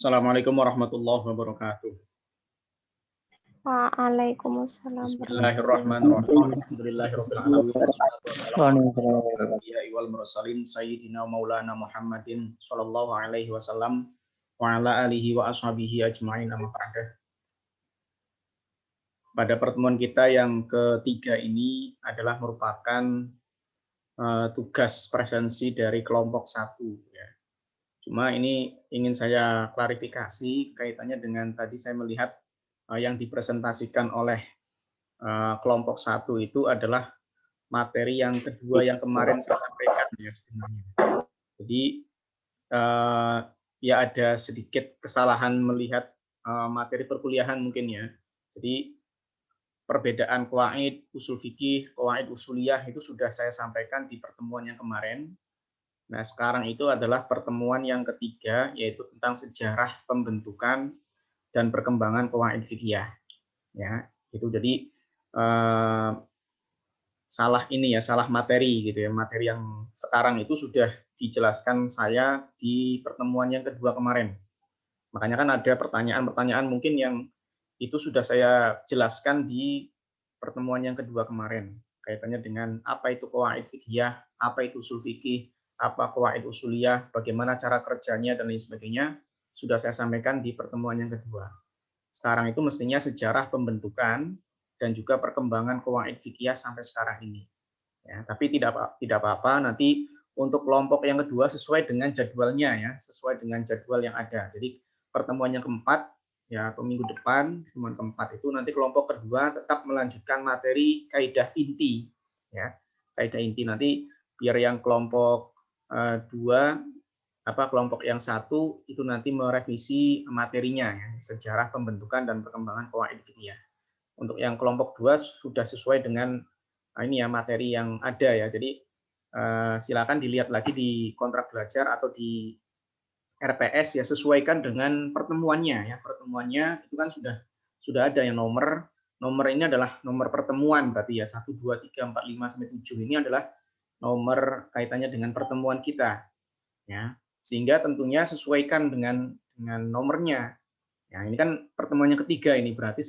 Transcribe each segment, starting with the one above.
Assalamualaikum warahmatullahi wabarakatuh. Waalaikumsalam warahmatullahi Bismillahirrahmanirrahim. Alhamdulillahirabbil alamin wassalatu wassalamu ala anbiya'i wal mursalin sayyidina maulana Muhammadin shallallahu alaihi wasallam wa ala alihi wa ashabihi ajmain amma ba'du. Pada pertemuan kita yang ketiga ini adalah merupakan tugas presensi dari kelompok 1 ya. Cuma ini ingin saya klarifikasi kaitannya dengan tadi saya melihat yang dipresentasikan oleh kelompok 1 itu adalah materi yang kedua yang kemarin saya sampaikan ya sebenarnya. Jadi ya ada sedikit kesalahan melihat materi perkuliahan mungkin ya. Jadi perbedaan qawaid, usul fikih, qawaid usuliyah itu sudah saya sampaikan di pertemuan yang kemarin. Nah, sekarang itu adalah pertemuan yang ketiga yaitu tentang sejarah pembentukan dan perkembangan qawaid fikih ya. Itu jadi salah materi gitu ya. Materi yang sekarang itu sudah dijelaskan saya di pertemuan yang kedua kemarin. Makanya kan ada pertanyaan-pertanyaan mungkin yang itu sudah saya jelaskan di pertemuan yang kedua kemarin. Kaitannya dengan apa itu qawaid fiqhiyah, apa itu usul fikih, apa qawaid usuliyah, bagaimana cara kerjanya dan lain sebagainya, sudah saya sampaikan di pertemuan yang kedua. Sekarang itu mestinya sejarah pembentukan dan juga perkembangan qawaid fikih sampai sekarang ini. Ya, tapi tidak apa-apa nanti untuk kelompok yang kedua sesuai dengan jadwalnya ya, sesuai dengan jadwal yang ada. Jadi pertemuan yang keempat ya atau minggu depan, pertemuan keempat itu nanti kelompok kedua tetap melanjutkan materi kaidah inti ya. Kaidah inti nanti biar yang kelompok dua kelompok yang satu itu nanti merevisi materinya ya, sejarah pembentukan dan perkembangan qawaid fikih. Untuk yang kelompok 2 sudah sesuai dengan ini ya materi yang ada ya. Jadi silakan dilihat lagi di kontrak belajar atau di RPS ya, sesuaikan dengan pertemuannya ya. Pertemuannya itu kan sudah ada yang nomor ini adalah nomor pertemuan berarti ya 1 2 3 4 5 sampai 7 ini adalah nomor kaitannya dengan pertemuan kita ya. Sehingga tentunya sesuaikan dengan nomornya. Ya, ini kan pertemuan yang ketiga ini berarti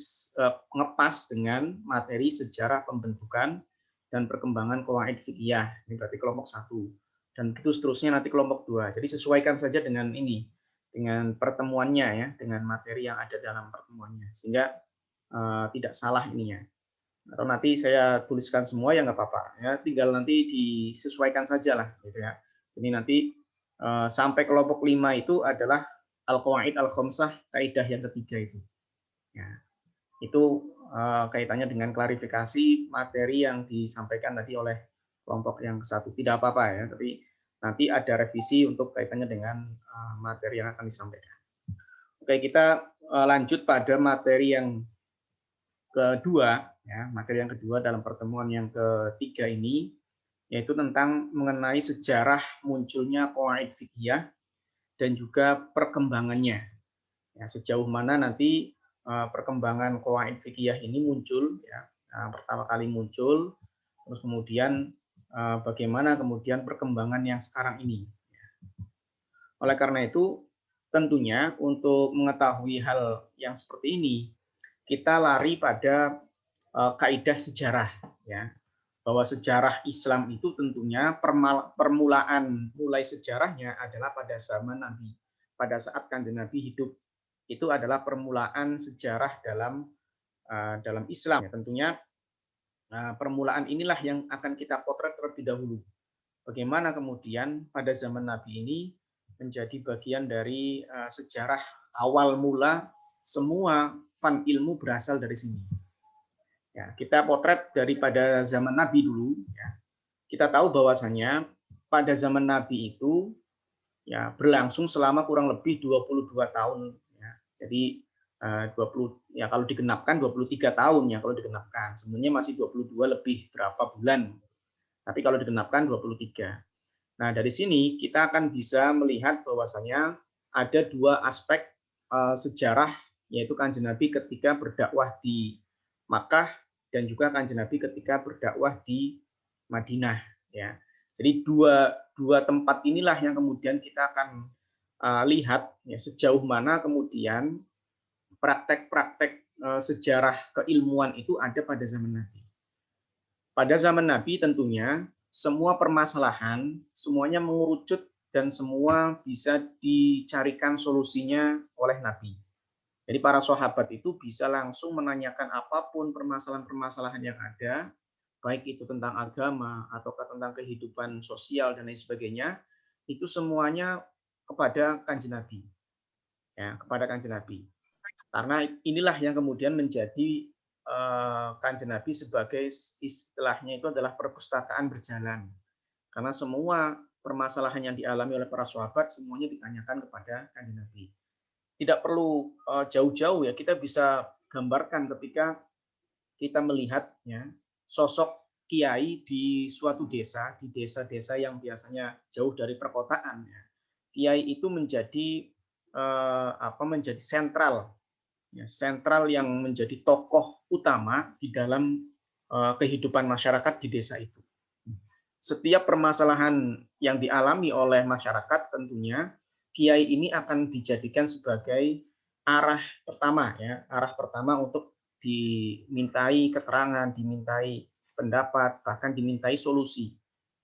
ngepas dengan materi sejarah pembentukan dan perkembangan qawaid fikih. Ini berarti kelompok 1. Dan begitu seterusnya nanti kelompok 2. Jadi sesuaikan saja dengan ini, dengan pertemuannya ya, dengan materi yang ada dalam pertemuannya. Sehingga tidak salah ininya. Atau nanti saya tuliskan semua ya nggak apa-apa. Ya, tinggal nanti disesuaikan saja lah gitu ya. Jadi nanti sampai kelompok 5 itu adalah al-qawaid al-khamsah, kaidah yang ketiga itu. Ya, itu kaitannya dengan klarifikasi materi yang disampaikan tadi oleh kelompok yang ke-1. Tidak apa-apa ya, tapi nanti ada revisi untuk kaitannya dengan materi yang akan disampaikan. Oke, kita lanjut pada materi yang kedua, ya, materi yang kedua dalam pertemuan yang ketiga ini, yaitu tentang mengenai sejarah munculnya qawaid fikih dan juga perkembangannya. Ya, sejauh mana nanti perkembangan qawaid fikih ini muncul ya. Pertama kali muncul, terus kemudian bagaimana kemudian perkembangan yang sekarang ini. Oleh karena itu, tentunya untuk mengetahui hal yang seperti ini, kita lari pada kaidah sejarah ya. Bahwa sejarah Islam itu tentunya permulaan mulai sejarahnya adalah pada zaman Nabi. Pada saat Kanjeng Nabi hidup, itu adalah permulaan sejarah dalam Islam. Ya, tentunya permulaan inilah yang akan kita potret terlebih dahulu. Bagaimana kemudian pada zaman Nabi ini menjadi bagian dari sejarah awal mula semua fan ilmu berasal dari sini. Ya, kita potret daripada zaman Nabi dulu. Ya. Kita tahu bahwasanya pada zaman Nabi itu ya berlangsung selama kurang lebih 22 tahun. Ya. Jadi 20 ya kalau digenapkan 23 tahun ya kalau digenapkan. Sebenarnya masih 22 lebih berapa bulan. Tapi kalau digenapkan 23. Nah dari sini kita akan bisa melihat bahwasanya ada dua aspek sejarah yaitu Kanjeng Nabi ketika berdakwah di Makkah dan juga Kanjeng Nabi ketika berdakwah di Madinah ya. Jadi dua tempat inilah yang kemudian kita akan lihat ya sejauh mana kemudian praktek-praktek sejarah keilmuan itu ada pada zaman Nabi. Pada zaman Nabi tentunya semua permasalahan semuanya mengerucut dan semua bisa dicarikan solusinya oleh Nabi. Jadi para sahabat itu bisa langsung menanyakan apapun permasalahan-permasalahan yang ada, baik itu tentang agama ataukah tentang kehidupan sosial dan lain sebagainya, itu semuanya kepada Kanjeng Nabi. Ya, kepada Kanjeng Nabi. Karena inilah yang kemudian menjadi Kanjeng Nabi sebagai istilahnya itu adalah perpustakaan berjalan. Karena semua permasalahan yang dialami oleh para sahabat semuanya ditanyakan kepada Kanjeng Nabi. Tidak perlu jauh-jauh ya, kita bisa gambarkan ketika kita melihat ya sosok kiai di suatu desa, di desa-desa yang biasanya jauh dari perkotaan ya. Kiai itu menjadi menjadi sentral ya, sentral yang menjadi tokoh utama di dalam kehidupan masyarakat di desa itu. Setiap permasalahan yang dialami oleh masyarakat tentunya kiai ini akan dijadikan sebagai arah pertama ya, arah pertama untuk dimintai keterangan, dimintai pendapat, bahkan dimintai solusi.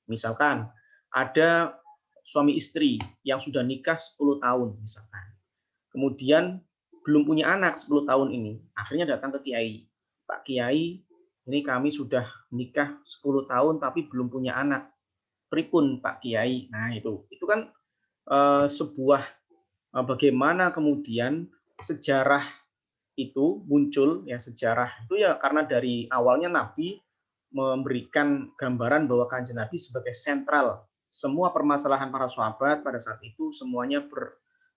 Misalkan ada suami istri yang sudah nikah 10 tahun misalkan. Kemudian belum punya anak 10 tahun ini, akhirnya datang ke kiai. Pak Kiai, ini kami sudah nikah 10 tahun tapi belum punya anak. Pripun Pak Kiai? Nah, itu kan sebuah bagaimana kemudian sejarah itu muncul ya, sejarah itu ya karena dari awalnya Nabi memberikan gambaran bahwa Kanjeng Nabi sebagai sentral semua permasalahan para sahabat pada saat itu semuanya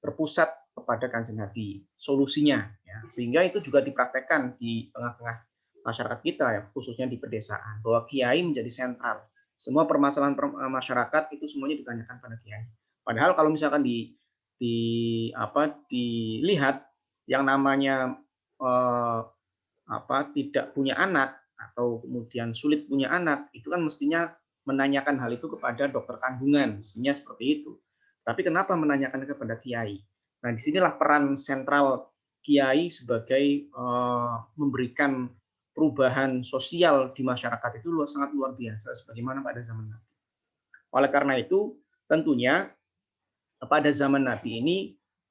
berpusat kepada Kanjeng Nabi solusinya ya. Sehingga itu juga dipraktekkan di tengah-tengah masyarakat kita ya, khususnya di pedesaan, bahwa kiai menjadi sentral. Semua permasalahan masyarakat itu semuanya ditanyakan pada kiai. Padahal kalau misalkan dilihat yang namanya tidak punya anak atau kemudian sulit punya anak, itu kan mestinya menanyakan hal itu kepada dokter kandungan, mestinya seperti itu. Tapi kenapa menanyakan kepada kiai? Nah, disinilah peran sentral kiai sebagai memberikan perubahan sosial di masyarakat itu sangat luar biasa, sebagaimana pada zaman Nabi. Oleh karena itu, tentunya pada zaman Nabi ini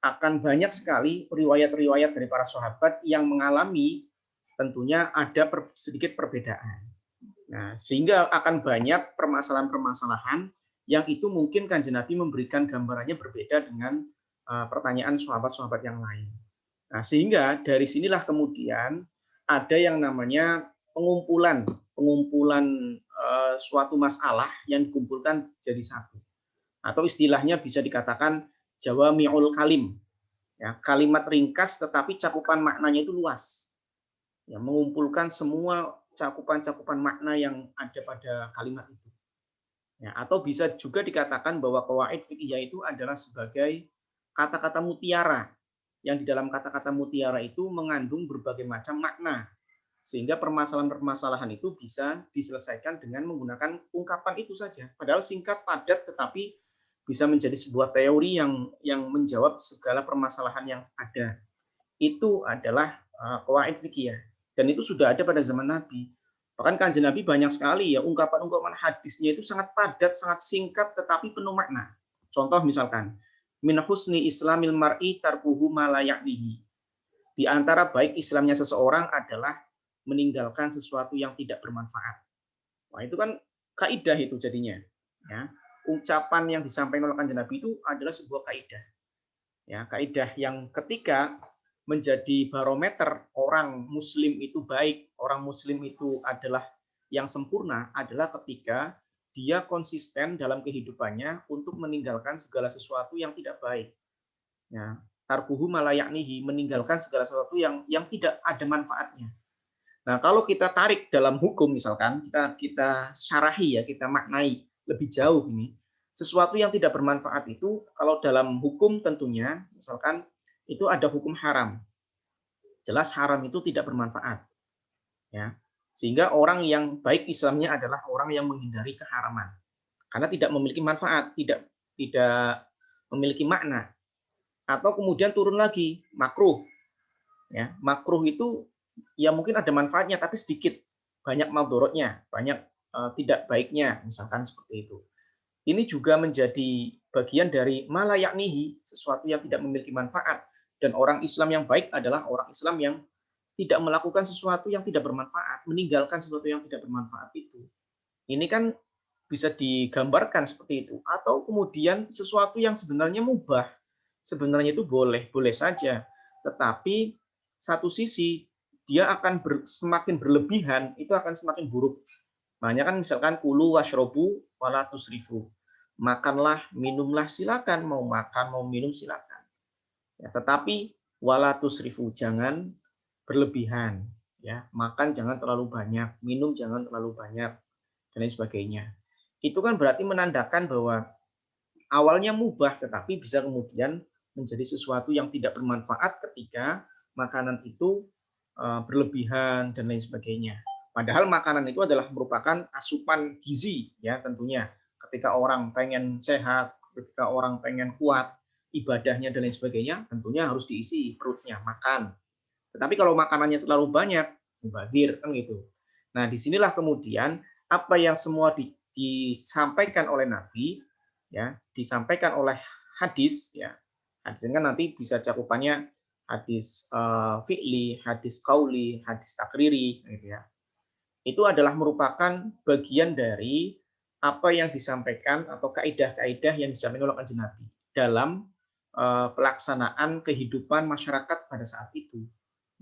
akan banyak sekali riwayat-riwayat dari para sahabat yang mengalami tentunya ada sedikit perbedaan. Nah, sehingga akan banyak permasalahan-permasalahan yang itu mungkin Kanjeng Nabi memberikan gambarannya berbeda dengan pertanyaan sahabat-sahabat yang lain. Nah, sehingga dari sinilah kemudian ada yang namanya pengumpulan suatu masalah yang dikumpulkan jadi satu. Atau istilahnya bisa dikatakan Jawami'ul Kalim. Ya, kalimat ringkas tetapi cakupan maknanya itu luas. Ya, mengumpulkan semua cakupan-cakupan makna yang ada pada kalimat itu. Ya, atau bisa juga dikatakan bahwa qawaid fikih itu adalah sebagai kata-kata mutiara yang di dalam kata-kata mutiara itu mengandung berbagai macam makna sehingga permasalahan-permasalahan itu bisa diselesaikan dengan menggunakan ungkapan itu saja. Padahal singkat, padat, tetapi bisa menjadi sebuah teori yang menjawab segala permasalahan yang ada. Itu adalah qawaid fikih dan itu sudah ada pada zaman Nabi. Bahkan Kanjeng Nabi banyak sekali ya ungkapan-ungkapan hadisnya itu sangat padat, sangat singkat tetapi penuh makna. Contoh misalkan, min husni islamil mar'i tarkuhu ma la ya'nihi. Di antara baik Islamnya seseorang adalah meninggalkan sesuatu yang tidak bermanfaat. Wah, itu kan kaidah itu jadinya. Ya. Ucapan yang disampaikan oleh Kanjeng Nabi itu adalah sebuah kaidah. Ya, kaidah yang ketika menjadi barometer orang muslim itu baik, orang muslim itu adalah yang sempurna adalah ketika dia konsisten dalam kehidupannya untuk meninggalkan segala sesuatu yang tidak baik. Ya, tarkuhu malayaknihi, meninggalkan segala sesuatu yang tidak ada manfaatnya. Nah, kalau kita tarik dalam hukum misalkan, kita syarahi ya, kita maknai lebih jauh ini. Sesuatu yang tidak bermanfaat itu kalau dalam hukum tentunya misalkan itu ada hukum haram. Jelas haram itu tidak bermanfaat. Ya. Sehingga orang yang baik Islamnya adalah orang yang menghindari keharaman. Karena tidak memiliki manfaat, tidak memiliki makna. Atau kemudian turun lagi makruh. Ya, makruh itu ya mungkin ada manfaatnya tapi sedikit, banyak madorotnya, banyak tidak baiknya, misalkan seperti itu. Ini juga menjadi bagian dari malayaknihi, sesuatu yang tidak memiliki manfaat. Dan orang Islam yang baik adalah orang Islam yang tidak melakukan sesuatu yang tidak bermanfaat, meninggalkan sesuatu yang tidak bermanfaat itu. Ini kan bisa digambarkan seperti itu. Atau kemudian sesuatu yang sebenarnya mubah, sebenarnya itu boleh, boleh saja. Tetapi satu sisi dia akan semakin berlebihan, itu akan semakin buruk. Makanya kan misalkan kulu washrobu wala tusrifu. Makanlah, minumlah silakan, mau makan, mau minum silakan. Ya, tetapi wala tusrifu, jangan berlebihan. Ya, makan jangan terlalu banyak, minum jangan terlalu banyak, dan lain sebagainya. Itu kan berarti menandakan bahwa awalnya mubah, tetapi bisa kemudian menjadi sesuatu yang tidak bermanfaat ketika makanan itu berlebihan dan lain sebagainya. Padahal makanan itu adalah merupakan asupan gizi, ya tentunya. Ketika orang pengen sehat, ketika orang pengen kuat, ibadahnya dan lain sebagainya, tentunya harus diisi perutnya, makan. Tetapi kalau makanannya terlalu banyak, mubazir kan gitu. Nah, disinilah kemudian apa yang semua disampaikan oleh Nabi, ya, disampaikan oleh hadis, ya. Hadis ini kan nanti bisa cakupannya hadis fi'li, hadis qauli, hadis takriri, gitu ya. Itu adalah merupakan bagian dari apa yang disampaikan atau kaidah-kaidah yang disampaikan oleh Kanjeng Nabi dalam pelaksanaan kehidupan masyarakat pada saat itu.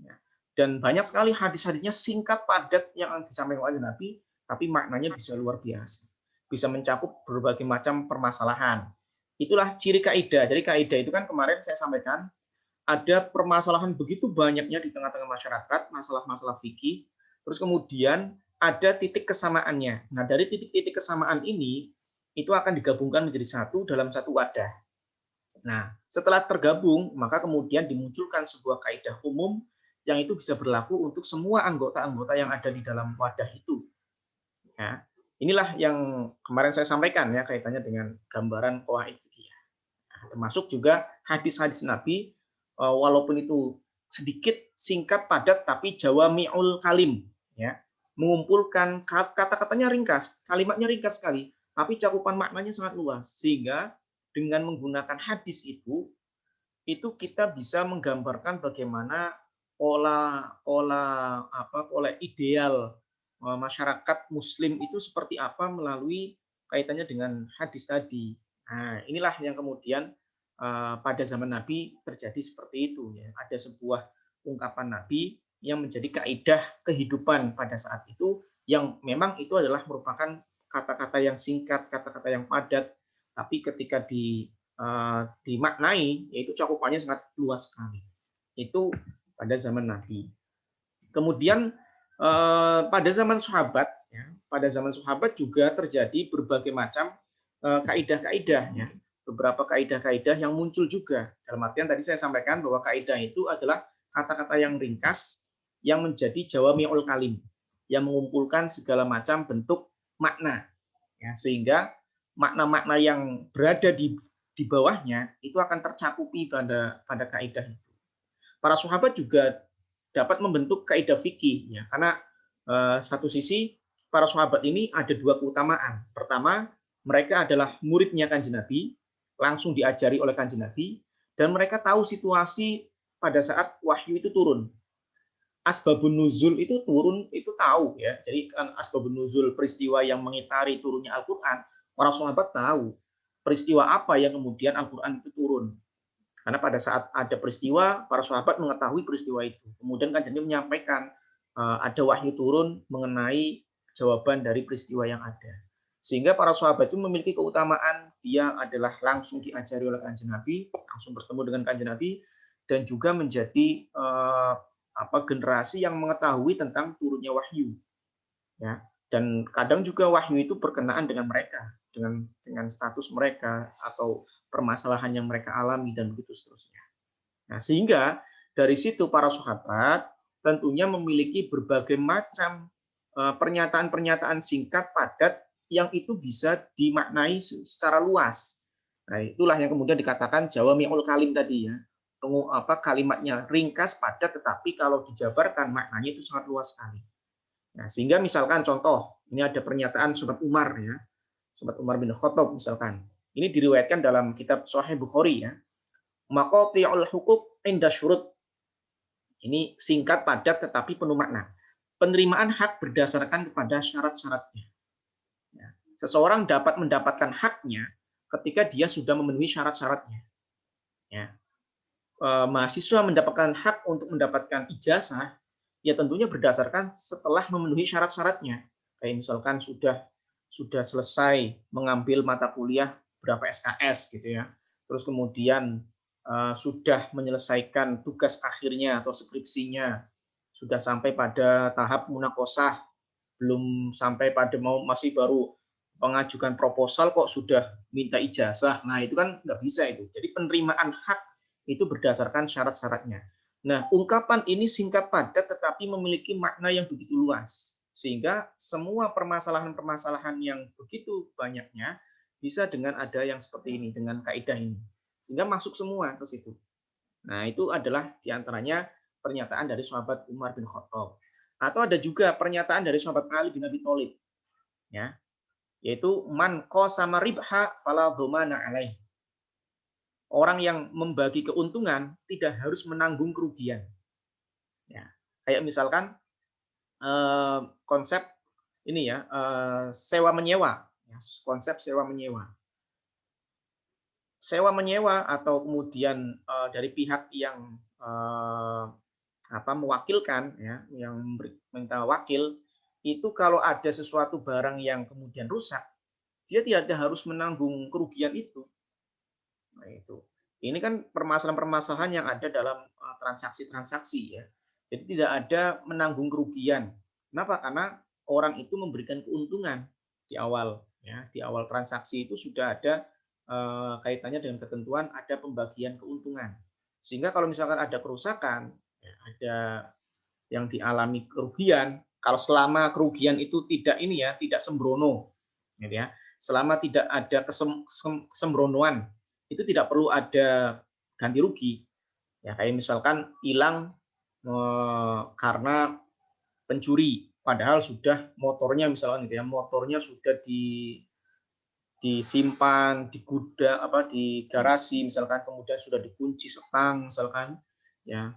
Ya. Dan banyak sekali hadis-hadisnya singkat padat yang disampaikan oleh Nabi, tapi maknanya bisa luar biasa. Bisa mencakup berbagai macam permasalahan. Itulah ciri kaidah. Jadi kaidah itu kan kemarin saya sampaikan, ada permasalahan begitu banyaknya di tengah-tengah masyarakat, masalah-masalah fikih, terus kemudian ada titik kesamaannya. Nah, dari titik-titik kesamaan ini, itu akan digabungkan menjadi satu dalam satu wadah. Nah, setelah tergabung, maka kemudian dimunculkan sebuah kaidah umum yang itu bisa berlaku untuk semua anggota-anggota yang ada di dalam wadah itu. Ya, inilah yang kemarin saya sampaikan ya kaitannya dengan gambaran qawaid fikih. Nah, termasuk juga hadis-hadis Nabi walaupun itu sedikit, singkat, padat, tapi jawami'ul kalim, ya, mengumpulkan kata-katanya ringkas, kalimatnya ringkas sekali, tapi cakupan maknanya sangat luas, sehingga dengan menggunakan hadis itu kita bisa menggambarkan bagaimana pola ideal masyarakat Muslim itu seperti apa melalui kaitannya dengan hadis tadi. Nah, inilah yang kemudian pada zaman Nabi terjadi seperti itu. Ya. Ada sebuah ungkapan Nabi yang menjadi kaidah kehidupan pada saat itu, yang memang itu adalah merupakan kata-kata yang singkat, kata-kata yang padat, tapi ketika dimaknai, yaitu cakupannya sangat luas sekali. Itu pada zaman Nabi. Kemudian pada zaman sahabat, ya, pada zaman sahabat juga terjadi berbagai macam kaidah-kaidah, ya, beberapa kaidah-kaidah yang muncul juga. Dalam artian tadi saya sampaikan bahwa kaidah itu adalah kata-kata yang ringkas yang menjadi jawami'ul kalim, yang mengumpulkan segala macam bentuk makna, ya, sehingga makna-makna yang berada di bawahnya itu akan tercakupi pada kaidah itu. Para sahabat juga dapat membentuk kaidah fikih, ya, karena satu sisi para sahabat ini ada dua keutamaan. Pertama, mereka adalah muridnya Kanjeng Nabi, langsung diajari oleh Kanjeng Nabi, dan mereka tahu situasi pada saat wahyu itu turun. Asbabun nuzul itu turun itu tahu, ya. Jadi kan asbabun nuzul, peristiwa yang mengitari turunnya Al-Qur'an, para sahabat tahu peristiwa apa yang kemudian Al-Qur'an itu turun. Karena pada saat ada peristiwa, para sahabat mengetahui peristiwa itu. Kemudian Kanjeng Nabi menyampaikan ada wahyu turun mengenai jawaban dari peristiwa yang ada. Sehingga para sahabat itu memiliki keutamaan, dia adalah langsung diajari oleh Kanjeng Nabi, langsung bertemu dengan Kanjeng Nabi, dan juga menjadi generasi yang mengetahui tentang turunnya wahyu. Ya. Dan kadang juga wahyu itu berkenaan dengan mereka, dengan status mereka atau permasalahan yang mereka alami dan begitu seterusnya. Nah, sehingga dari situ para sahabat tentunya memiliki berbagai macam pernyataan-pernyataan singkat padat yang itu bisa dimaknai secara luas. Nah, itulah yang kemudian dikatakan jawami'ul kalim tadi ya. Kalimatnya ringkas, padat, tetapi kalau dijabarkan maknanya itu sangat luas sekali. Nah, sehingga misalkan contoh, ini ada pernyataan Sahabat Umar ya, Sahabat Umar bin Khattab misalkan. Ini diriwayatkan dalam kitab Sahih Bukhari ya. Maqati'ul hukuk inda syurut. Ini singkat, padat, tetapi penuh makna. Penerimaan hak berdasarkan kepada syarat-syaratnya. Ya. Seseorang dapat mendapatkan haknya ketika dia sudah memenuhi syarat-syaratnya. Ya. Mahasiswa mendapatkan hak untuk mendapatkan ijazah, ya tentunya berdasarkan setelah memenuhi syarat-syaratnya. Kayak misalkan sudah selesai mengambil mata kuliah berapa SKS gitu ya. Terus kemudian sudah menyelesaikan tugas akhirnya atau skripsinya, sudah sampai pada tahap munakosah, belum sampai pada masih baru mengajukan proposal kok sudah minta ijazah. Nah, itu kan nggak bisa itu. Jadi penerimaan hak itu berdasarkan syarat-syaratnya. Nah, ungkapan ini singkat padat tetapi memiliki makna yang begitu luas. Sehingga semua permasalahan-permasalahan yang begitu banyaknya bisa dengan ada yang seperti ini, dengan kaidah ini. Sehingga masuk semua ke situ. Nah, itu adalah diantaranya pernyataan dari sahabat Umar bin Khattab. Atau ada juga pernyataan dari sahabat Ali bin Abi Thalib, ya, yaitu man qasama ribha fala dhamana alaih. Orang yang membagi keuntungan tidak harus menanggung kerugian. Ya, kayak misalkan konsep ini ya, sewa menyewa, ya, konsep sewa menyewa. Sewa menyewa atau kemudian dari pihak yang mewakilkan ya, yang minta wakil itu kalau ada sesuatu barang yang kemudian rusak, dia tidak harus menanggung kerugian itu. Nah, itu. Ini kan permasalahan-permasalahan yang ada dalam transaksi-transaksi ya. Jadi tidak ada menanggung kerugian. Kenapa? Karena orang itu memberikan keuntungan di awal ya. Di awal transaksi itu sudah ada kaitannya dengan ketentuan ada pembagian keuntungan. Sehingga kalau misalkan ada kerusakan, ya, ada yang dialami kerugian, kalau selama kerugian itu tidak ini ya, tidak sembrono, gitu ya. Selama tidak ada kesembronoan, itu tidak perlu ada ganti rugi. Ya, kayak misalkan hilang karena pencuri, padahal sudah motornya misalkan gitu ya, motornya sudah disimpan di gudang di garasi misalkan, kemudian sudah dikunci sekang misalkan ya,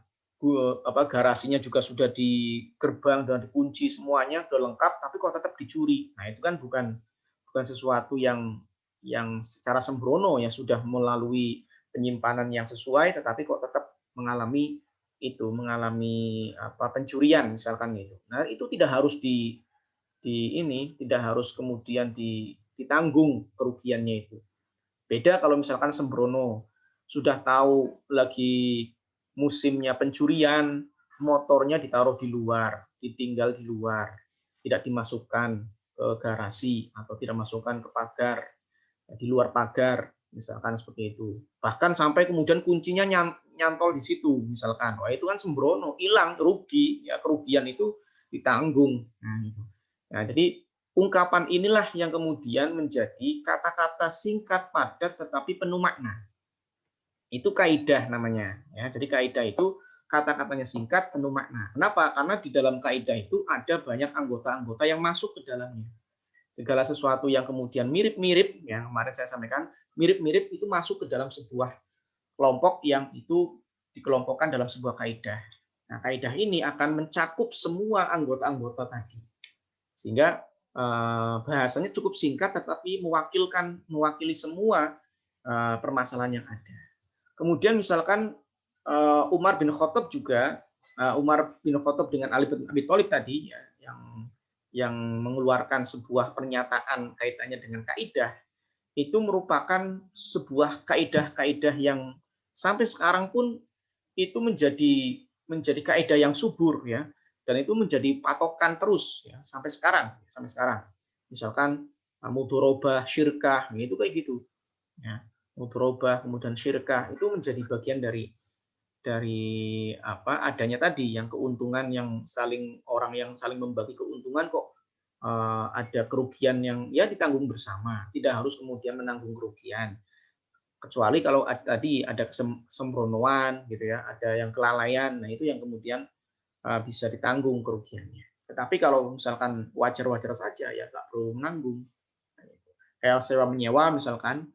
garasinya juga sudah di gerbang dan dikunci semuanya sudah lengkap, tapi kok tetap dicuri. Nah, itu kan bukan bukan sesuatu yang secara sembrono ya, sudah melalui penyimpanan yang sesuai tetapi kok tetap mengalami pencurian misalkan gitu. Nah, itu tidak harus tidak harus kemudian ditanggung kerugiannya itu. Beda kalau misalkan sembrono, sudah tahu lagi musimnya pencurian, motornya ditaruh di luar, ditinggal di luar, tidak dimasukkan ke garasi atau tidak masukkan ke pagar, di luar pagar, misalkan seperti itu. Bahkan sampai kemudian kuncinya nyantol di situ, misalkan. Wah, itu kan sembrono, hilang, rugi, ya kerugian itu ditanggung. Nah, gitu. Nah, jadi ungkapan inilah yang kemudian menjadi kata-kata singkat padat tetapi penuh makna. Itu kaidah namanya. Ya, jadi kaidah itu kata-katanya singkat penuh makna. Kenapa? Karena di dalam kaidah itu ada banyak anggota-anggota yang masuk ke dalamnya. Segala sesuatu yang kemudian mirip-mirip, yang kemarin saya sampaikan, mirip-mirip itu masuk ke dalam sebuah kelompok yang itu dikelompokkan dalam sebuah kaidah. Nah, kaidah ini akan mencakup semua anggota-anggota tadi. Sehingga bahasanya cukup singkat tetapi mewakili semua permasalahan yang ada. Kemudian misalkan Umar bin Khattab juga Umar bin Khattab dengan Ali bin Abi Thalib tadi ya, yang mengeluarkan sebuah pernyataan kaitannya dengan kaidah, itu merupakan sebuah kaidah-kaidah yang sampai sekarang pun itu menjadi kaidah yang subur ya, dan itu menjadi patokan terus ya sampai sekarang. Misalkan mudharabah, syirkah, itu kayak gitu. Ya, mudharabah kemudian syirkah itu menjadi bagian dari adanya tadi yang keuntungan yang orang yang saling membagi keuntungan kok ada kerugian yang ya ditanggung bersama, tidak harus kemudian menanggung kerugian. Kecuali kalau tadi ada kesembronoan gitu ya, ada yang kelalaian, nah itu yang kemudian bisa ditanggung kerugiannya. Tetapi kalau misalkan wajar-wajar saja ya nggak perlu menanggung. Nah, gitu. Kayak sewa menyewa misalkan,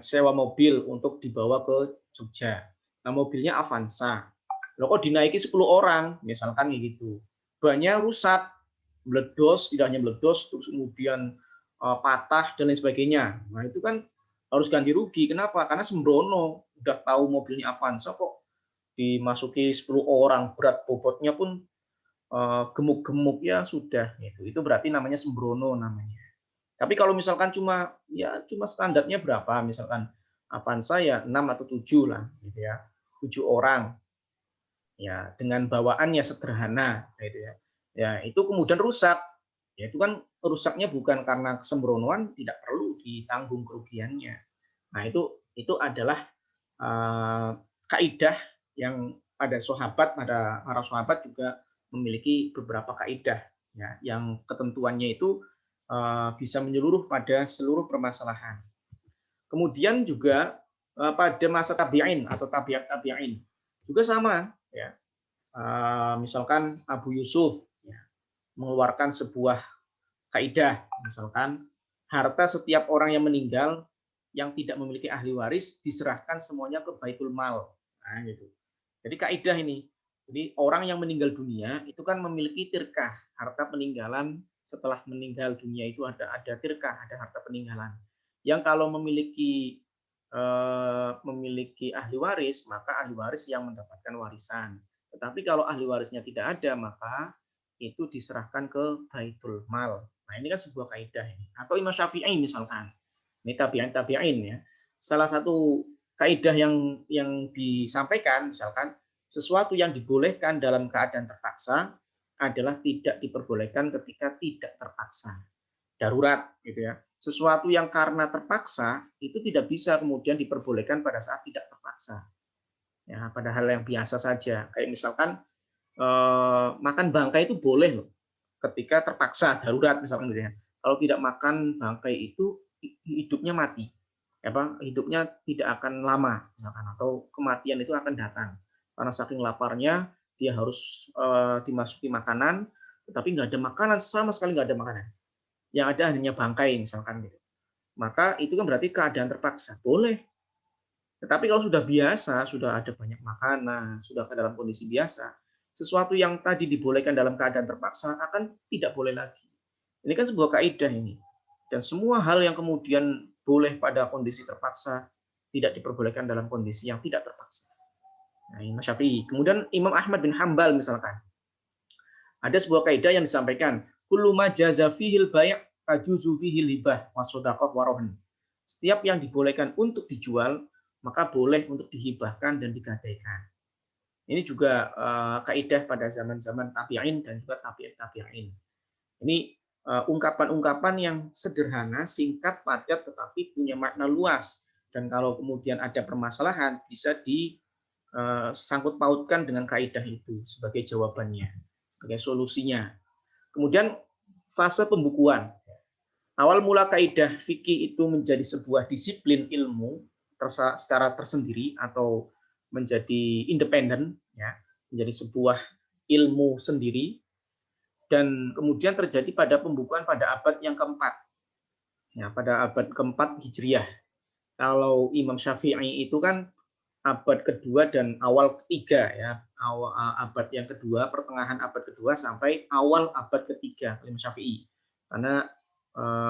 sewa mobil untuk dibawa ke Jogja. Nah mobilnya Avanza. Loh kok dinaiki 10 orang misalkan kayak gitu. Bannya rusak, meledos, tidak hanya meledos, terus kemudian patah dan lain sebagainya. Nah itu kan harus ganti rugi. Kenapa? Karena sembrono. Udah tahu mobilnya Avanza kok dimasuki 10 orang, berat bobotnya pun gemuk-gemuk ya sudah gitu. Itu berarti namanya sembrono namanya. Tapi kalau misalkan cuma standarnya berapa misalkan Avanza ya 6 atau 7 lah gitu ya. 7 orang ya dengan bawaannya sederhana gitu ya. Ya itu kemudian rusak. Ya itu kan rusaknya bukan karena kesembronoan, tidak perlu ditanggung kerugiannya. Nah, itu adalah kaidah yang pada para sahabat juga memiliki beberapa kaidah ya, yang ketentuannya itu bisa menyeluruh pada seluruh permasalahan. Kemudian juga pada masa tabi'in atau tabiat tabi'in juga sama ya. Misalkan Abu Yusuf ya, mengeluarkan sebuah kaidah, misalkan harta setiap orang yang meninggal yang tidak memiliki ahli waris diserahkan semuanya ke Baitul Mal. Nah, gitu. Jadi kaidah ini. Jadi orang yang meninggal dunia itu kan memiliki tirkah, harta peninggalan setelah meninggal dunia itu ada tirkah, ada harta peninggalan. Yang kalau memiliki ahli waris, maka ahli waris yang mendapatkan warisan. Tetapi kalau ahli warisnya tidak ada, maka itu diserahkan ke Baitul Mal. Nah, ini kan sebuah kaidah ini. Atau Imam Syafi'i misalkan. Ini tabi'in ya. Salah satu kaidah yang disampaikan misalkan sesuatu yang dibolehkan dalam keadaan terpaksa adalah tidak diperbolehkan ketika tidak terpaksa. Darurat gitu ya. Sesuatu yang karena terpaksa itu tidak bisa kemudian diperbolehkan pada saat tidak terpaksa. Ya, pada hal yang biasa saja. Kayak misalkan makan bangkai itu boleh loh ketika terpaksa darurat misalkan gitu ya. Kalau tidak makan bangkai itu hidupnya mati. Hidupnya tidak akan lama misalkan atau kematian itu akan datang. Karena saking laparnya dia harus dimasuki makanan tetapi nggak ada makanan sama sekali nggak ada makanan. Yang ada hanya bangkai misalkan gitu. Maka itu kan berarti keadaan terpaksa. Boleh. Tetapi kalau sudah biasa, sudah ada banyak makanan, sudah dalam kondisi biasa, sesuatu yang tadi dibolehkan dalam keadaan terpaksa akan tidak boleh lagi. Ini kan sebuah kaidah ini. Dan semua hal yang kemudian boleh pada kondisi terpaksa tidak diperbolehkan dalam kondisi yang tidak terpaksa. Nah, Imam Syafi'i. Kemudian Imam Ahmad bin Hambal misalkan. Ada sebuah kaidah yang disampaikan, kullu ma jaza fihil bai' tajuzu fihil hibah wa shadaqah wa rohn. Setiap yang dibolehkan untuk dijual, maka boleh untuk dihibahkan dan digadaikan. Ini juga kaidah pada zaman-zaman tabi'in dan juga tabi'in tabi'in. Ini ungkapan-ungkapan yang sederhana, singkat, padat, tetapi punya makna luas. Dan kalau kemudian ada permasalahan, bisa disangkut pautkan dengan kaidah itu sebagai jawabannya, sebagai solusinya. Kemudian fase pembukuan. Awal mula kaidah fikih itu menjadi sebuah disiplin ilmu secara tersendiri atau menjadi independen, ya, menjadi sebuah ilmu sendiri, dan kemudian terjadi pada pembukuan pada abad yang keempat, ya, pada abad keempat Hijriah. Kalau Imam Syafi'i itu kan abad kedua dan awal ketiga ya, abad yang kedua, pertengahan abad kedua sampai awal abad ketiga Imam Syafi'i. Karena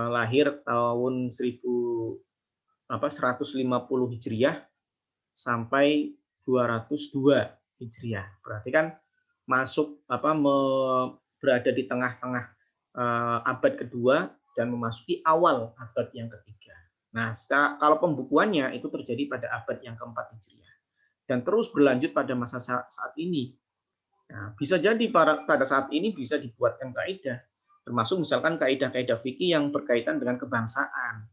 lahir tahun 150 Hijriah sampai 202 Hijriah. Berarti kan masuk berada di tengah-tengah abad kedua dan memasuki awal abad yang ketiga. Nah, kalau pembukuannya itu terjadi pada abad yang keempat Hijriah dan terus berlanjut pada masa saat ini. Nah, bisa jadi pada saat ini bisa dibuatkan kaidah, termasuk misalkan kaidah-kaidah fikih yang berkaitan dengan kebangsaan.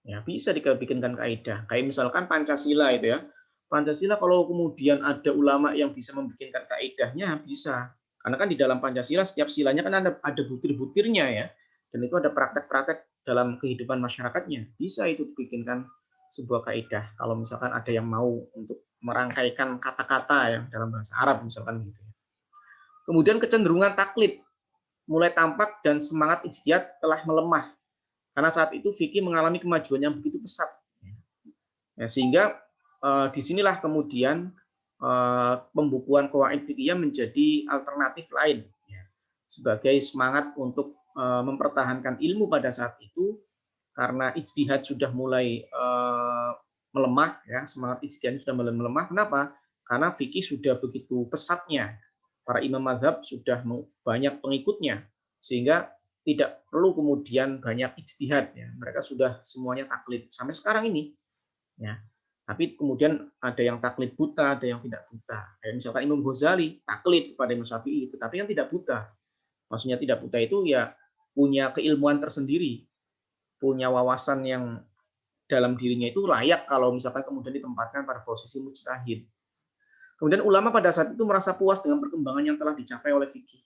Ya, bisa dibikinkan kaidah. Kayak misalkan Pancasila itu ya. Pancasila kalau kemudian ada ulama yang bisa membikinkan kaidahnya bisa. Karena kan di dalam Pancasila setiap silanya kan ada butir-butirnya ya. Dan itu ada praktek-praktek dalam kehidupan masyarakatnya. Bisa itu dibikinkan sebuah kaidah. Kalau misalkan ada yang mau untuk merangkaikan kata-kata yang dalam bahasa Arab misalkan gitu. Kemudian kecenderungan taklid mulai tampak dan semangat ijtihad telah melemah karena saat itu fikih mengalami kemajuan yang begitu pesat. Ya, sehingga disinilah kemudian pembukuan qawaid fikih menjadi alternatif lain ya, sebagai semangat untuk mempertahankan ilmu pada saat itu karena ijtihad sudah mulai melemah ya, semangat ijtihad sudah mulai melemah. Kenapa? Karena fikih sudah begitu pesatnya. Para imam mazhab sudah banyak pengikutnya sehingga tidak perlu kemudian banyak ijtihad ya. Mereka sudah semuanya taklid sampai sekarang ini ya. Tapi kemudian ada yang taklid buta, ada yang tidak buta. Kayak misalkan Imam Ghazali taklid kepada Imam Syafi'i, tetapi yang tidak buta. Maksudnya tidak buta itu ya punya keilmuan tersendiri, punya wawasan yang dalam dirinya itu layak kalau misalkan kemudian ditempatkan pada posisi mujtahid. Kemudian ulama pada saat itu merasa puas dengan perkembangan yang telah dicapai oleh fikih.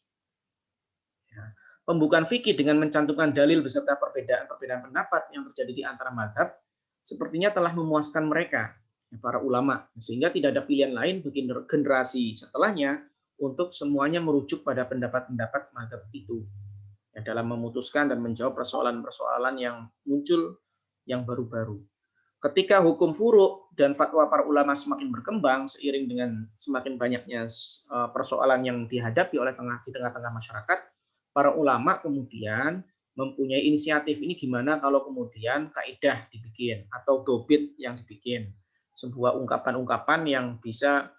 Ya. Pembukaan fikih dengan mencantumkan dalil beserta perbedaan-perbedaan pendapat yang terjadi di antara mazhab sepertinya telah memuaskan mereka, para ulama, sehingga tidak ada pilihan lain bagi generasi setelahnya untuk semuanya merujuk pada pendapat-pendapat mazhab itu ya, dalam memutuskan dan menjawab persoalan-persoalan yang muncul yang baru-baru. Ketika hukum furu' dan fatwa para ulama semakin berkembang seiring dengan semakin banyaknya persoalan yang dihadapi oleh di tengah-tengah masyarakat, para ulama kemudian mempunyai inisiatif ini gimana kalau kemudian kaidah dibikin atau dobit yang dibikin, sebuah ungkapan-ungkapan yang bisa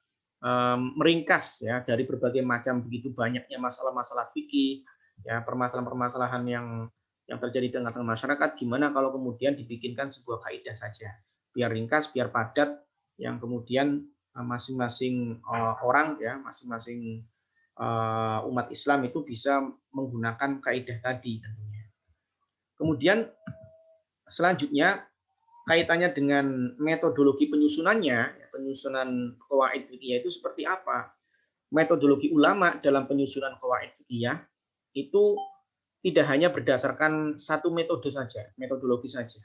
meringkas ya dari berbagai macam begitu banyaknya masalah-masalah fikih ya, permasalahan-permasalahan yang terjadi di tengah-tengah masyarakat, gimana kalau kemudian dibikinkan sebuah kaidah saja, biar ringkas, biar padat, yang kemudian masing-masing orang ya, masing-masing umat Islam itu bisa menggunakan kaidah tadi tentunya. Kemudian selanjutnya kaitannya dengan metodologi penyusunannya, penyusunan qawaid fikih itu seperti apa? Metodologi ulama dalam penyusunan qawaid fikih itu tidak hanya berdasarkan satu metode saja, metodologi saja.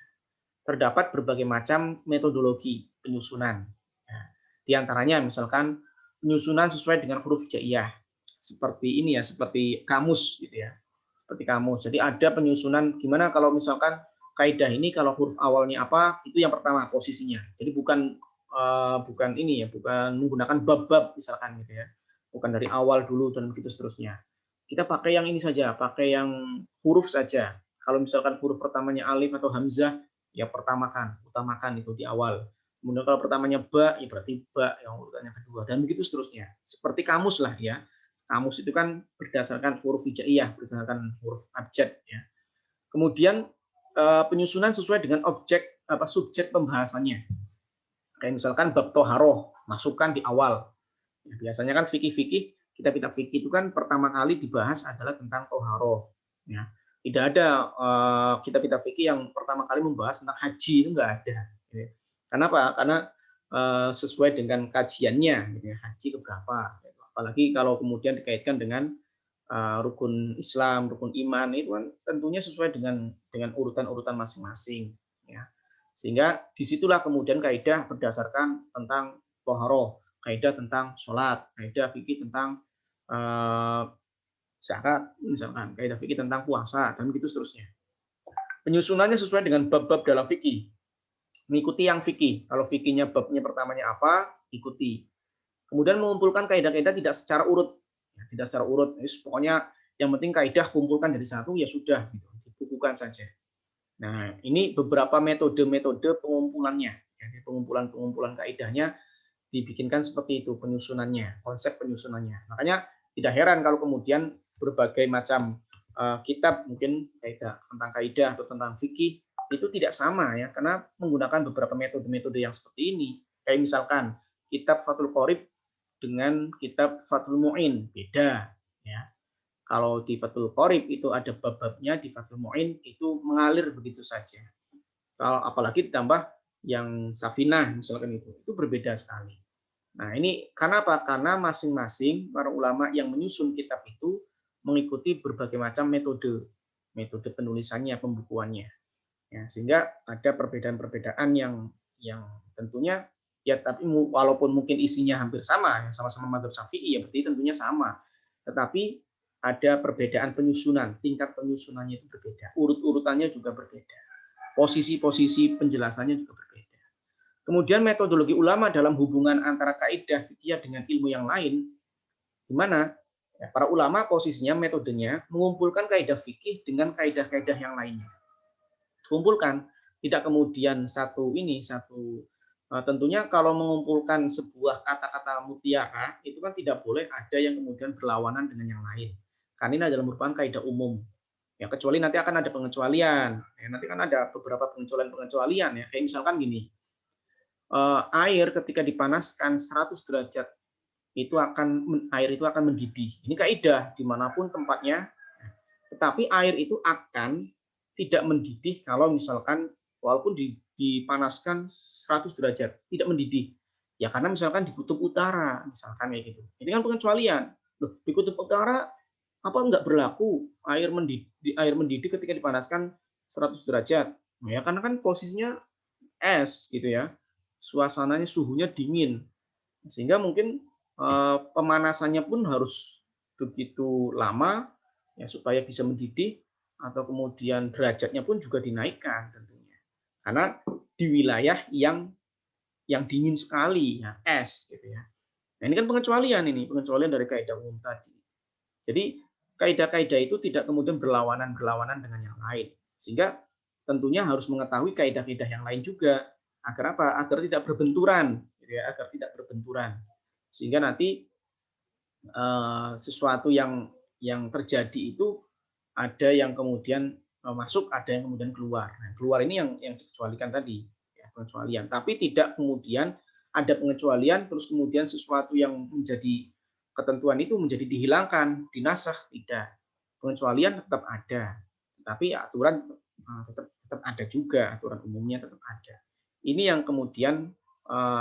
Terdapat berbagai macam metodologi penyusunan. Nah, di antaranya misalkan penyusunan sesuai dengan huruf hijaiyah. Seperti ini ya, seperti kamus gitu ya. Seperti kamus. Jadi ada penyusunan gimana kalau misalkan kaidah ini kalau huruf awalnya apa, itu yang pertama posisinya. Jadi bukan ini ya, bukan menggunakan bab-bab misalkan gitu ya. Bukan dari awal dulu dan begitu seterusnya. Kita pakai yang ini saja, pakai yang huruf saja. Kalau misalkan huruf pertamanya alif atau hamzah, ya utamakan itu di awal. Kemudian kalau pertamanya ba, ya berarti ba yang urutannya kedua dan begitu seterusnya. Seperti kamus lah ya. Kamus itu kan berdasarkan huruf hijaiyah, berdasarkan huruf abjad ya. Kemudian penyusunan sesuai dengan subjek pembahasannya. Kayak misalkan bab toharoh, masukkan di awal. Ya, biasanya kan fikih-fikih, kitab-kitab fikih itu kan pertama kali dibahas adalah tentang toharoh. Ya. Tidak ada kitab-kitab fikih yang pertama kali membahas tentang haji, itu enggak ada. Ya. Kenapa? Karena sesuai dengan kajiannya, gitu ya, haji keberapa. Gitu. Apalagi kalau kemudian dikaitkan dengan rukun Islam, rukun iman, itu kan tentunya sesuai dengan urutan-urutan masing-masing. Ya. Sehingga disitulah kemudian kaidah berdasarkan tentang toharoh, kaidah tentang sholat, kaidah fikih tentang zakat, misalkan kaidah fikih tentang puasa dan begitu seterusnya. Penyusunannya sesuai dengan bab-bab dalam fikih, mengikuti yang fikih. Kalau fikihnya babnya pertamanya apa, ikuti. Kemudian mengumpulkan kaidah-kaidah tidak secara urut, tidak secara urut. Pokoknya yang penting kaidah kumpulkan jadi satu ya sudah, gitu. Dibukukan saja. Nah, ini beberapa metode-metode pengumpulannya, pengumpulan kaidahnya dibikinkan seperti itu penyusunannya, konsep penyusunannya. Makanya tidak heran kalau kemudian berbagai macam kitab mungkin tentang kaidah atau tentang fikih itu tidak sama ya, karena menggunakan beberapa metode-metode yang seperti ini. Kayak misalkan kitab Fathul Qorib dengan kitab Fathul Mu'in beda ya. Kalau di Fathul Qorib itu ada bab-babnya, di Fathul Mu'in itu mengalir begitu saja. Kalau apalagi ditambah yang Safinah misalkan itu berbeda sekali. Nah, ini karena apa? Karena masing-masing para ulama yang menyusun kitab itu mengikuti berbagai macam metode penulisannya, pembukuannya. Ya, sehingga ada perbedaan-perbedaan yang yang tentunya ya, tapi walaupun mungkin isinya hampir sama, ya, sama-sama madzhab Syafi'i, ya berarti tentunya sama. Tetapi ada perbedaan penyusunan, tingkat penyusunannya itu berbeda, urut-urutannya juga berbeda, posisi-posisi penjelasannya juga berbeda. Kemudian metodologi ulama dalam hubungan antara kaidah fikih dengan ilmu yang lain, di mana ya, para ulama posisinya, metodenya mengumpulkan kaidah fikih dengan kaidah-kaidah yang lainnya. Kumpulkan, tidak kemudian tentunya kalau mengumpulkan sebuah kata-kata mutiara itu kan tidak boleh ada yang kemudian berlawanan dengan yang lain. Karena ini adalah merupakan kaidah umum. Ya, kecuali nanti akan ada pengecualian. Ya, nanti kan ada beberapa pengecualian ya. Kayak misalkan gini, air ketika dipanaskan 100 derajat air itu akan mendidih. Ini kaidah dimanapun tempatnya. Tetapi air itu akan tidak mendidih kalau misalkan walaupun dipanaskan 100 derajat, tidak mendidih. Ya karena misalkan di kutub utara, misalkan kayak gitu. Ini kan pengecualian. Loh, di kutub utara apa enggak berlaku air mendidih ketika dipanaskan 100 derajat? Ya karena kan posisinya es gitu ya. Suasananya, suhunya dingin. Sehingga mungkin pemanasannya pun harus begitu lama ya supaya bisa mendidih, atau kemudian derajatnya pun juga dinaikkan tentunya. Karena di wilayah yang dingin sekali, ya, es gitu ya. Nah, ini kan pengecualian dari kaidah umum tadi. Jadi kaidah-kaidah itu tidak kemudian berlawanan dengan yang lain. Sehingga tentunya harus mengetahui kaidah-kaidah yang lain juga. Agar apa? Agar tidak berbenturan, gitu ya, agar tidak berbenturan. Sehingga nanti sesuatu yang terjadi itu ada yang kemudian masuk, ada yang kemudian keluar. Nah, keluar ini yang dikecualikan tadi, ya, pengecualian. Tapi tidak kemudian ada pengecualian terus kemudian sesuatu yang menjadi ketentuan itu menjadi dihilangkan, dinasah, tidak. Pengecualian tetap ada, tapi aturan tetap ada juga, aturan umumnya tetap ada. Ini yang kemudian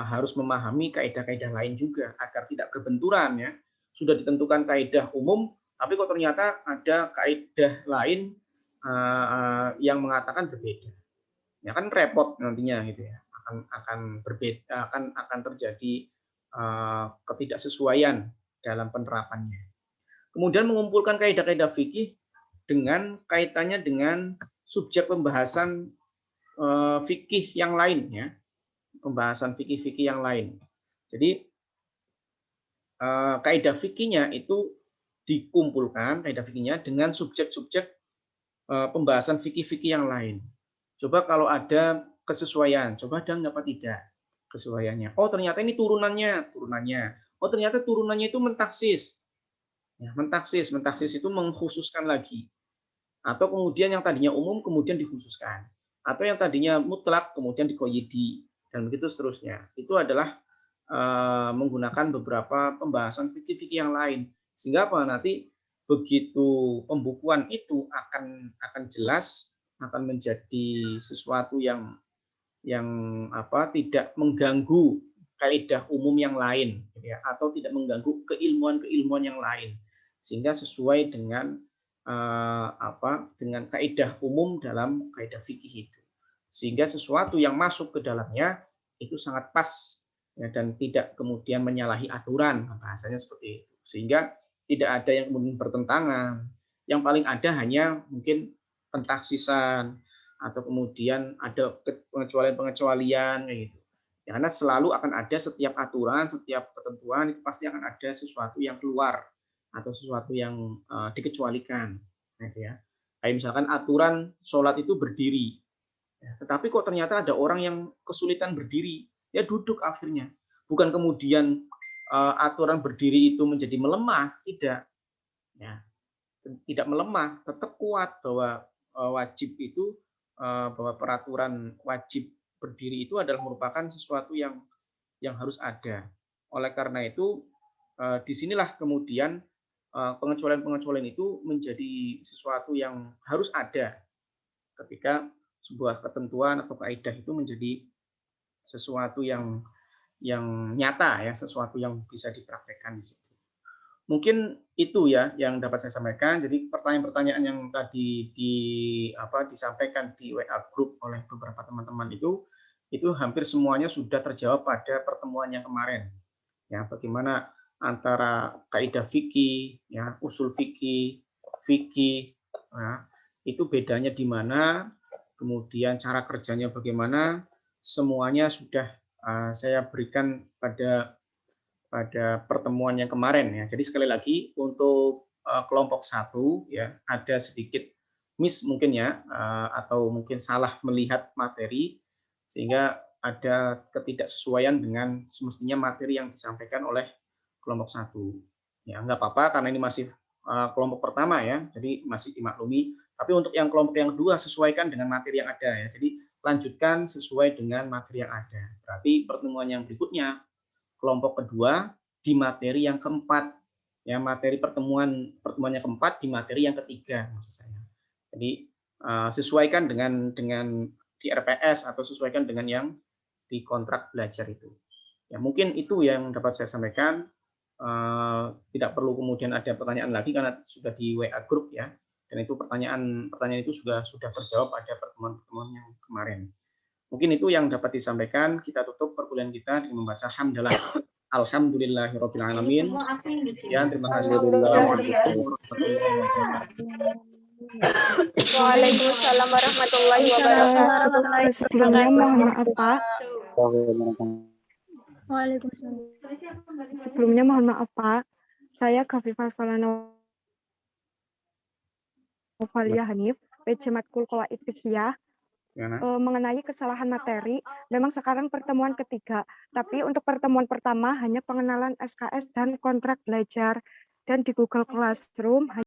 harus memahami kaidah-kaidah lain juga agar tidak berbenturan ya. Sudah ditentukan kaidah umum, tapi kok ternyata ada kaidah lain yang mengatakan berbeda. Ya kan repot nantinya gitu ya. Akan berbeda, akan terjadi ketidaksesuaian dalam penerapannya. Kemudian mengumpulkan kaidah-kaidah fikih dengan kaitannya dengan subjek pembahasan fikih yang lain ya. Pembahasan fikih-fikih yang lain. Jadi kaidah fikihnya itu dikumpulkan, kaidah fikihnya dengan subjek-subjek pembahasan fikih-fikih yang lain. Coba kalau ada kesesuaian, coba ada apa tidak kesesuaiannya. Oh ternyata ini turunannya. Oh ternyata turunannya itu mentaksis. Ya, mentaksis itu mengkhususkan lagi. Atau kemudian yang tadinya umum kemudian dikhususkan. Atau yang tadinya mutlak kemudian dikoyidi. Dan begitu seterusnya. Itu adalah menggunakan beberapa pembahasan fikih-fikih yang lain. Sehingga apa? Nanti begitu pembukuan itu akan jelas, akan menjadi sesuatu yang tidak mengganggu kaidah umum yang lain, gitu ya, atau tidak mengganggu keilmuan yang lain, sehingga sesuai dengan dengan kaidah umum dalam kaidah fikih itu, sehingga sesuatu yang masuk ke dalamnya itu sangat pas ya, dan tidak kemudian menyalahi aturan, bahasanya seperti itu, sehingga tidak ada yang kemudian bertentangan. Yang paling ada hanya mungkin pentaksisan atau kemudian ada pengecualian kayak gitu. Ya, karena selalu akan ada setiap aturan, setiap ketentuan itu pasti akan ada sesuatu yang keluar atau sesuatu yang dikecualikan, gitu ya. Kayak misalkan aturan sholat itu berdiri, ya, tetapi kok ternyata ada orang yang kesulitan berdiri, ya duduk akhirnya. Bukan kemudian aturan berdiri itu menjadi melemah, tidak, ya, tidak melemah, tetap kuat bahwa wajib itu bahwa peraturan wajib berdiri itu adalah merupakan sesuatu yang harus ada. Oleh karena itu disinilah kemudian pengecualian-pengecualian itu menjadi sesuatu yang harus ada ketika sebuah ketentuan atau kaidah itu menjadi sesuatu yang nyata ya, sesuatu yang bisa dipraktekkan di situ. Mungkin itu ya yang dapat saya sampaikan. Jadi pertanyaan-pertanyaan yang tadi disampaikan di WA group oleh beberapa teman-teman itu itu hampir semuanya sudah terjawab pada pertemuan yang kemarin. Ya, bagaimana antara kaidah fikih, ya, usul fikih, ya, itu bedanya di mana, kemudian cara kerjanya bagaimana, semuanya sudah saya berikan pada pertemuan yang kemarin ya. Jadi sekali lagi untuk kelompok 1 ya ada sedikit miss mungkin ya atau mungkin salah melihat materi sehingga ada ketidaksesuaian dengan semestinya materi yang disampaikan oleh kelompok 1. Ya nggak apa-apa karena ini masih kelompok pertama ya, jadi masih dimaklumi. Tapi untuk yang kelompok yang kedua sesuaikan dengan materi yang ada ya. Jadi lanjutkan sesuai dengan materi yang ada. Berarti pertemuan yang berikutnya kelompok kedua di materi yang keempat. Ya, materi pertemuan yang keempat di materi yang ketiga maksud saya. Jadi sesuaikan dengan di RPS atau sesuaikan dengan yang di kontrak belajar itu. Ya, mungkin itu yang dapat saya sampaikan. Tidak perlu kemudian ada pertanyaan lagi karena sudah di WA grup ya. Dan itu pertanyaan itu sudah terjawab pada pertemuan-pertemuan yang kemarin. Mungkin itu yang dapat disampaikan. Kita tutup perkuliahan kita dengan membaca hamdalah. Alhamdulillahirabbil alamin. Ya, terima kasih. Assalamualaikum warahmatullahi wabarakatuh. Waalaikumsalam warahmatullahi wabarakatuh. Sebelumnya mohon maaf Pak. Waalaikumsalam. Sebelumnya mohon maaf Pak. Saya Khafifah Solano Valia Hanif, PC Matkul Qawaid Fiqhiyah. Mengenai kesalahan materi, memang sekarang pertemuan ketiga, tapi untuk pertemuan pertama hanya pengenalan SKS dan kontrak belajar, dan di Google Classroom